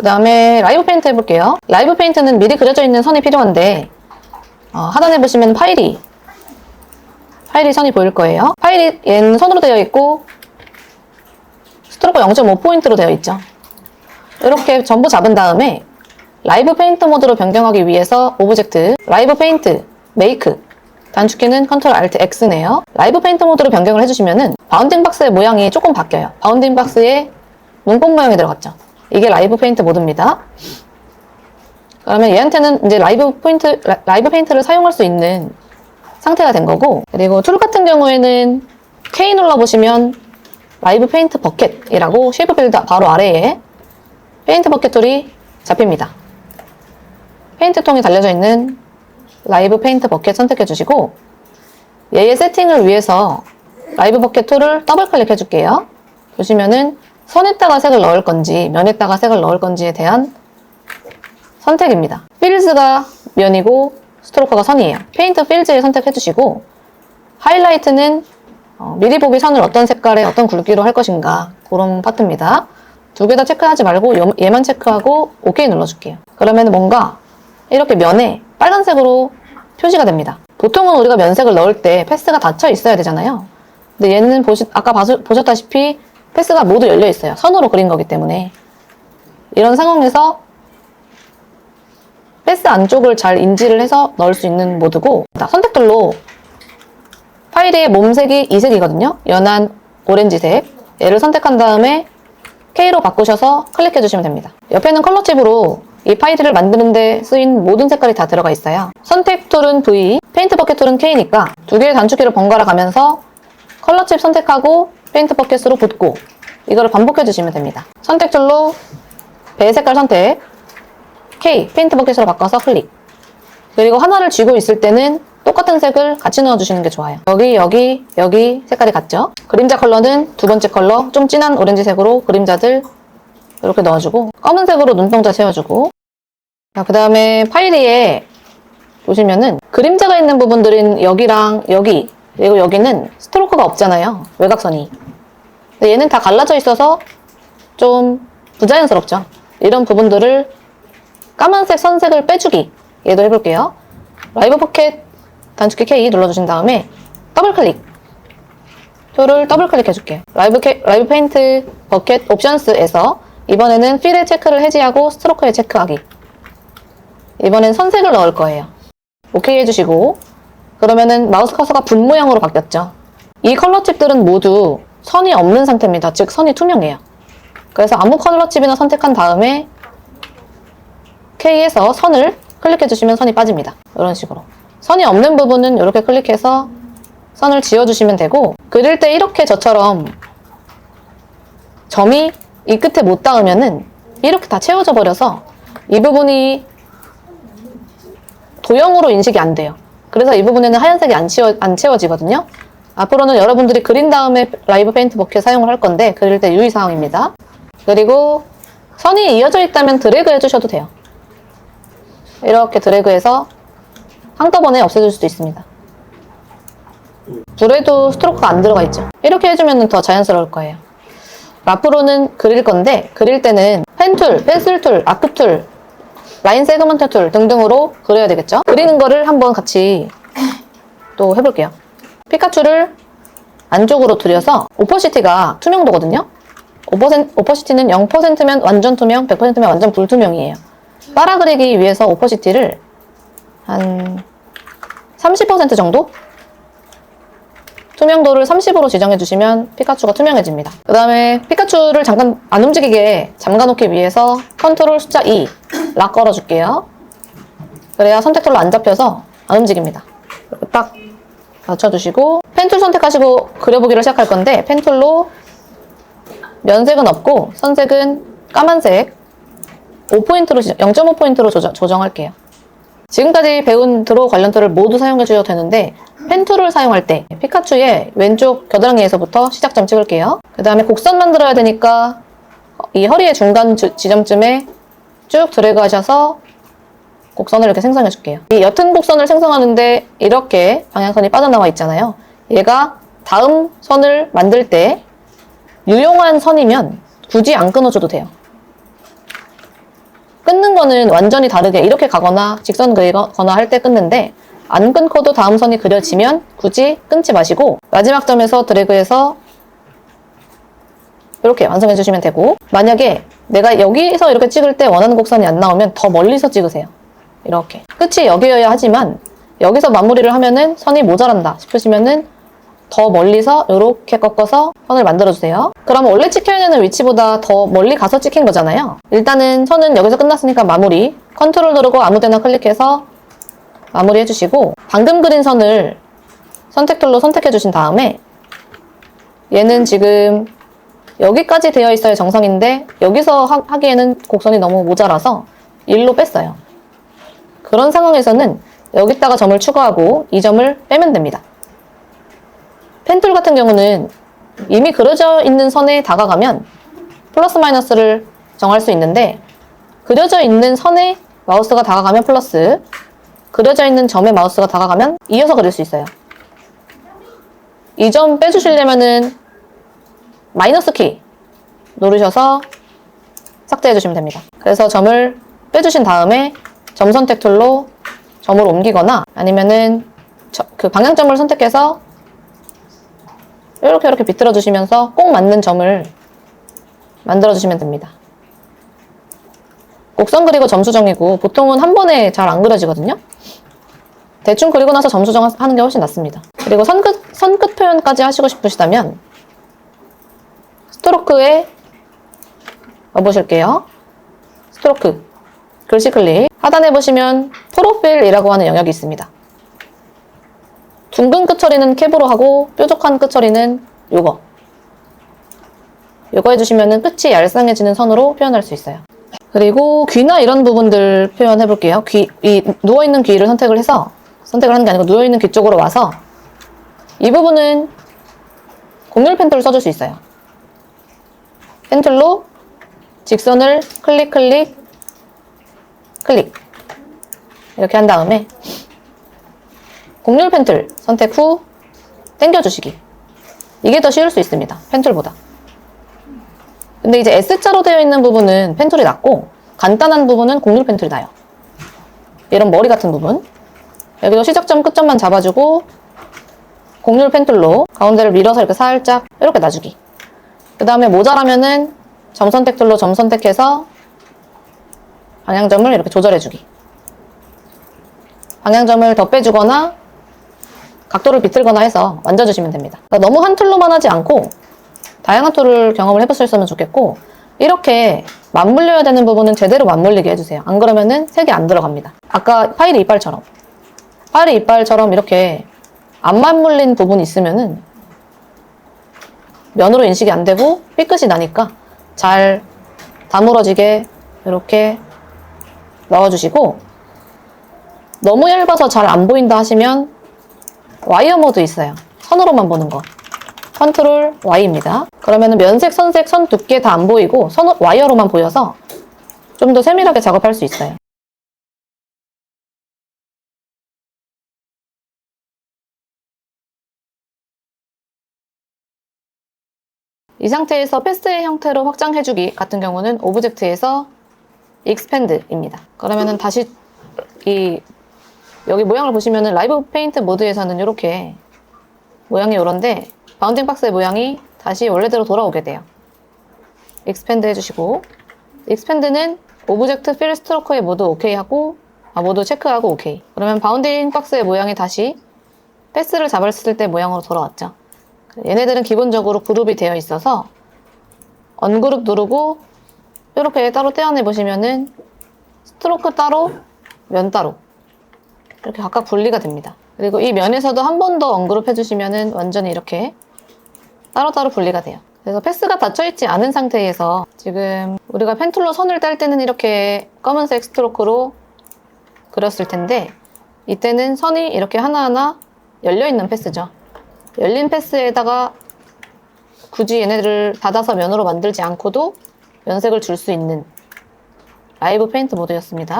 다음에 라이브 페인트 해볼게요. 라이브 페인트는 미리 그려져 있는 선이 필요한데 하단에 보시면 파일이 선이 보일 거예요. 파일이 얘는 선으로 되어 있고 스트로크 0.5포인트로 되어 있죠. 이렇게 전부 잡은 다음에 라이브 페인트 모드로 변경하기 위해서 오브젝트, 라이브 페인트, 메이크 단축키는 Ctrl Alt X네요. 라이브 페인트 모드로 변경을 해주시면은 바운딩 박스의 모양이 조금 바뀌어요. 바운딩 박스에 눈꽃 모양이 들어갔죠. 이게 라이브 페인트 모드입니다. 그러면 얘한테는 이제 라이브 페인트를 사용할 수 있는 상태가 된 거고, 그리고 툴 같은 경우에는 K 눌러보시면 라이브 페인트 버켓이라고 쉐이프 빌더 바로 아래에 페인트 버켓 툴이 잡힙니다. 페인트 통이 달려져 있는 라이브 페인트 버켓 선택해 주시고, 얘의 세팅을 위해서 라이브 버켓 툴을 더블 클릭해 줄게요. 보시면은 선에다가 색을 넣을 건지 면에다가 색을 넣을 건지에 대한 선택입니다. 필즈가 면이고 스트로크가 선이에요. 페인트 필즈를 선택해 주시고, 하이라이트는 미리 보기 선을 어떤 색깔에 어떤 굵기로 할 것인가, 그런 파트입니다. 두 개 다 체크하지 말고 얘만 체크하고 OK 눌러줄게요. 그러면 뭔가 이렇게 면에 빨간색으로 표시가 됩니다. 보통은 우리가 면색을 넣을 때 패스가 닫혀 있어야 되잖아요. 근데 얘는 아까 보셨다시피 패스가 모두 열려 있어요. 선으로 그린 거기 때문에. 이런 상황에서 패스 안쪽을 잘 인지를 해서 넣을 수 있는 모드고, 선택툴로 파일의 몸색이 이 색이거든요. 연한 오렌지색. 얘를 선택한 다음에 K로 바꾸셔서 클릭해 주시면 됩니다. 옆에는 컬러 칩으로 이 파일을 만드는데 쓰인 모든 색깔이 다 들어가 있어요. 선택 툴은 V, 페인트 버켓 툴은 K니까 두 개의 단축키를 번갈아 가면서 컬러 칩 선택하고 페인트 버켓으로 붓고 이거를 반복해 주시면 됩니다. 선택 툴로 배 색깔 선택, K, 페인트 버켓으로 바꿔서 클릭. 그리고 하나를 쥐고 있을 때는 똑같은 색을 같이 넣어주시는 게 좋아요. 여기 색깔이 같죠? 그림자 컬러는 두 번째 컬러, 좀 진한 오렌지색으로 그림자들 이렇게 넣어주고, 검은색으로 눈동자 채워주고, 그 다음에 파일 위에 보시면은 그림자가 있는 부분들은 여기랑 여기, 그리고 여기는 스트로크가 없잖아요. 외곽선이. 근데 얘는 다 갈라져 있어서 좀 부자연스럽죠. 이런 부분들을 까만색 선색을 빼주기, 얘도 해볼게요. 라이브 버켓 단축키 K 눌러주신 다음에 더블 클릭, 툴을 더블 클릭 해줄게요. 라이브 페인트 버켓 옵션스에서 이번에는 필의 체크를 해제하고 스트로크에 체크하기. 이번엔 선색을 넣을 거예요. OK 해주시고, 그러면은 마우스 커서가 분 모양으로 바뀌었죠. 이 컬러 칩들은 모두 선이 없는 상태입니다. 즉 선이 투명해요. 그래서 아무 컬러 칩이나 선택한 다음에 K에서 선을 클릭해 주시면 선이 빠집니다. 이런 식으로. 선이 없는 부분은 이렇게 클릭해서 선을 지워주시면 되고, 그릴 때 이렇게 저처럼 점이 이 끝에 못 닿으면은 이렇게 다 채워져 버려서 이 부분이 도형으로 인식이 안 돼요. 그래서 이 부분에는 하얀색이 안 채워지거든요. 앞으로는 여러분들이 그린 다음에 라이브 페인트 버켓 사용을 할 건데, 그릴 때 유의사항입니다. 그리고 선이 이어져 있다면 드래그 해주셔도 돼요. 이렇게 드래그해서 한꺼번에 없애줄 수도 있습니다. 불에도 스트로크가 안 들어가 있죠. 이렇게 해주면 더 자연스러울 거예요. 앞으로는 그릴 건데, 그릴 때는 펜툴, 펜슬툴, 아크툴, 라인 세그먼트 툴 등등으로 그려야 되겠죠. 그리는 거를 한번 같이 또 해볼게요. 피카츄를 안쪽으로 들여서 오퍼시티가 투명도거든요. 오퍼시티는 0%면 완전 투명, 100%면 완전 불투명이에요. 빨아 그리기 위해서 오퍼시티를 한 30% 정도? 투명도를 30으로 지정해 주시면 피카츄가 투명해집니다. 그 다음에 피카츄를 잠깐 안 움직이게 잠가놓기 위해서 컨트롤 숫자 2 락 걸어줄게요. 그래야 선택툴로 안 잡혀서 안 움직입니다. 이렇게 딱 맞춰주시고, 펜툴 선택하시고 그려보기를 시작할 건데, 펜툴로 면색은 없고 선색은 까만색 0.5포인트로 조정할게요. 지금까지 배운 드로우 관련 툴을 모두 사용해 주셔도 되는데, 펜 툴을 사용할 때 피카츄의 왼쪽 겨드랑이에서부터 시작점 찍을게요. 그 다음에 곡선 만들어야 되니까 이 허리의 중간 지점쯤에 쭉 드래그 하셔서 곡선을 이렇게 생성해 줄게요. 이 옅은 곡선을 생성하는데 이렇게 방향선이 빠져나와 있잖아요. 얘가 다음 선을 만들 때 유용한 선이면 굳이 안 끊어줘도 돼요. 끊는 거는 완전히 다르게 이렇게 가거나 직선 그리거나 할 때 끊는데, 안 끊고도 다음 선이 그려지면 굳이 끊지 마시고 마지막 점에서 드래그해서 이렇게 완성해 주시면 되고, 만약에 내가 여기서 이렇게 찍을 때 원하는 곡선이 안 나오면 더 멀리서 찍으세요. 이렇게 끝이 여기여야 하지만 여기서 마무리를 하면은 선이 모자란다 싶으시면은 더 멀리서 이렇게 꺾어서 선을 만들어 주세요. 그러면 원래 찍혀야 되는 위치보다 더 멀리 가서 찍힌 거잖아요. 일단은 선은 여기서 끝났으니까 마무리, 컨트롤 누르고 아무데나 클릭해서 마무리 해주시고, 방금 그린 선을 선택 툴로 선택해 주신 다음에 얘는 지금 여기까지 되어 있어야 정상인데 여기서 하기에는 곡선이 너무 모자라서 1로 뺐어요. 그런 상황에서는 여기다가 점을 추가하고 이 점을 빼면 됩니다. 펜툴 같은 경우는 이미 그려져 있는 선에 다가가면 플러스 마이너스를 정할 수 있는데, 그려져 있는 선에 마우스가 다가가면 플러스, 그려져 있는 점에 마우스가 다가가면 이어서 그릴 수 있어요. 이 점 빼주시려면은 마이너스 키 누르셔서 삭제해 주시면 됩니다. 그래서 점을 빼주신 다음에 점 선택 툴로 점을 옮기거나 아니면은 그 방향점을 선택해서 이렇게 비틀어 주시면서 꼭 맞는 점을 만들어 주시면 됩니다. 곡선 그리고 점 수정이고 보통은 한 번에 잘 안 그려지거든요. 대충 그리고 나서 점 수정하는 게 훨씬 낫습니다. 그리고 선끝 표현까지 하시고 싶으시다면 스트로크에 와보실게요. 스트로크, 글씨 클릭. 하단에 보시면 프로필이라고 하는 영역이 있습니다. 둥근 끝 처리는 캡으로 하고 뾰족한 끝 처리는 요거 해주시면 끝이 얄쌍해지는 선으로 표현할 수 있어요. 그리고 귀나 이런 부분들 표현해 볼게요. 이 누워있는 귀를 선택을 하는 게 아니고 누워있는 귀 쪽으로 와서 이 부분은 곡률 펜툴 써줄 수 있어요. 펜툴로 직선을 클릭 이렇게 한 다음에 곡률 펜툴 선택 후 당겨주시기. 이게 더 쉬울 수 있습니다. 펜툴보다. 근데 이제 S자로 되어 있는 부분은 펜툴이 낫고, 간단한 부분은 곡률 펜툴이 나요. 이런 머리 같은 부분, 여기도 시작점 끝점만 잡아주고 곡률 펜툴로 가운데를 밀어서 이렇게 살짝 이렇게 놔주기. 그 다음에 모자라면은 점 선택 툴로 점 선택해서 방향점을 이렇게 조절해주기. 방향점을 더 빼주거나 각도를 비틀거나 해서 만져주시면 됩니다. 그러니까 너무 한 툴로만 하지 않고 다양한 툴을 경험을 해보셨으면 좋겠고, 이렇게 맞물려야 되는 부분은 제대로 맞물리게 해주세요. 안 그러면은 색이 안 들어갑니다. 아까 파이리 이빨처럼 이렇게 안 맞물린 부분이 있으면은 면으로 인식이 안 되고 삐끗이 나니까 잘 다물어지게 이렇게 넣어주시고, 너무 얇아서 잘 안 보인다 하시면 와이어 모드 있어요. 선으로만 보는 거. 컨트롤 Y입니다. 그러면은 면색, 선색, 선 두께 다 안 보이고 와이어로만 보여서 좀 더 세밀하게 작업할 수 있어요. 이 상태에서 패스의 형태로 확장해주기 같은 경우는 오브젝트에서 익스펜드입니다. 그러면은 다시 여기 모양을 보시면은 라이브 페인트 모드에서는 이렇게 모양이 이런데, 바운딩 박스의 모양이 다시 원래대로 돌아오게 돼요. 익스펜드 해주시고, 익스펜드는 오브젝트 필 스트로크에 모두 오케이 하고, 모두 체크하고 오케이. 그러면 바운딩 박스의 모양이 다시 패스를 잡았을 때 모양으로 돌아왔죠. 얘네들은 기본적으로 그룹이 되어 있어서 언그룹 누르고 이렇게 따로 떼어내 보시면은 스트로크 따로, 면 따로 이렇게 각각 분리가 됩니다. 그리고 이 면에서도 한 번 더 언그룹 해주시면은 완전히 이렇게 따로따로 분리가 돼요. 그래서 패스가 닫혀있지 않은 상태에서 지금 우리가 펜툴로 선을 뗄 때는 이렇게 검은색 스트로크로 그렸을 텐데, 이때는 선이 이렇게 하나하나 열려있는 패스죠. 열린 패스에다가 굳이 얘네들을 닫아서 면으로 만들지 않고도 면색을 줄 수 있는 라이브 페인트 모드였습니다.